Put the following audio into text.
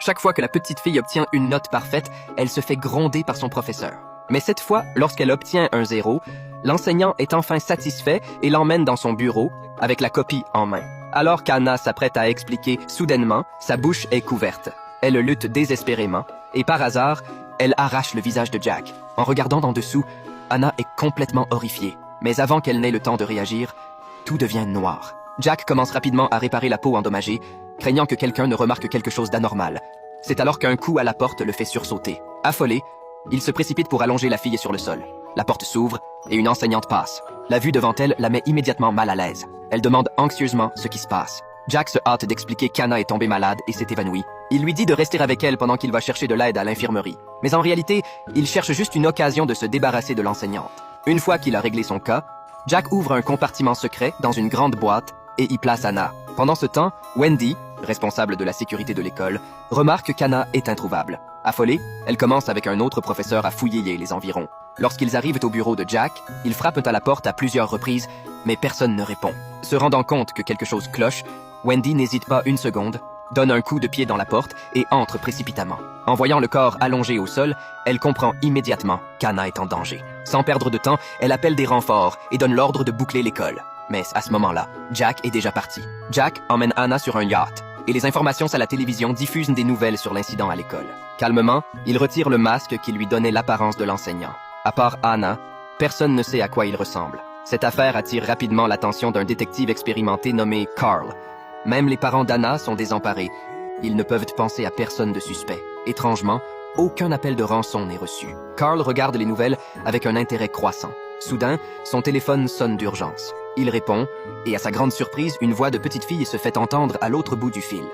Chaque fois que la petite fille obtient une note parfaite, elle se fait gronder par son professeur. Mais cette fois, lorsqu'elle obtient un 0, l'enseignant est enfin satisfait et l'emmène dans son bureau avec la copie en main. Alors qu'Anna s'apprête à expliquer, soudainement, sa bouche est couverte. Elle lutte désespérément et par hasard, elle arrache le visage de Jack. En regardant d'en dessous, Anna est complètement horrifiée. Mais avant qu'elle n'ait le temps de réagir, tout devient noir. Jack commence rapidement à réparer la peau endommagée, craignant que quelqu'un ne remarque quelque chose d'anormal. C'est alors qu'un coup à la porte le fait sursauter. Affolé, il se précipite pour allonger la fille sur le sol. La porte s'ouvre et une enseignante passe. La vue devant elle la met immédiatement mal à l'aise. Elle demande anxieusement ce qui se passe. Jack se hâte d'expliquer qu'Anna est tombée malade et s'est évanouie. Il lui dit de rester avec elle pendant qu'il va chercher de l'aide à l'infirmerie. Mais en réalité, il cherche juste une occasion de se débarrasser de l'enseignante. Une fois qu'il a réglé son cas, Jack ouvre un compartiment secret dans une grande boîte et y place Anna. Pendant ce temps, Wendy, responsable de la sécurité de l'école, remarque qu'Anna est introuvable. Affolée, elle commence avec un autre professeur à fouiller les environs. Lorsqu'ils arrivent au bureau de Jack, ils frappent à la porte à plusieurs reprises, mais personne ne répond. Se rendant compte que quelque chose cloche, Wendy n'hésite pas une seconde, donne un coup de pied dans la porte et entre précipitamment. En voyant le corps allongé au sol, elle comprend immédiatement qu'Anna est en danger. Sans perdre de temps, elle appelle des renforts et donne l'ordre de boucler l'école. Mais à ce moment-là, Jack est déjà parti. Jack emmène Anna sur un yacht et les informations à la télévision diffusent des nouvelles sur l'incident à l'école. Calmement, il retire le masque qui lui donnait l'apparence de l'enseignant. À part Anna, personne ne sait à quoi il ressemble. Cette affaire attire rapidement l'attention d'un détective expérimenté nommé Carl. Même les parents d'Anna sont désemparés. Ils ne peuvent penser à personne de suspect. Étrangement, aucun appel de rançon n'est reçu. Carl regarde les nouvelles avec un intérêt croissant. Soudain, son téléphone sonne d'urgence. Il répond, et à sa grande surprise, une voix de petite fille se fait entendre à l'autre bout du fil.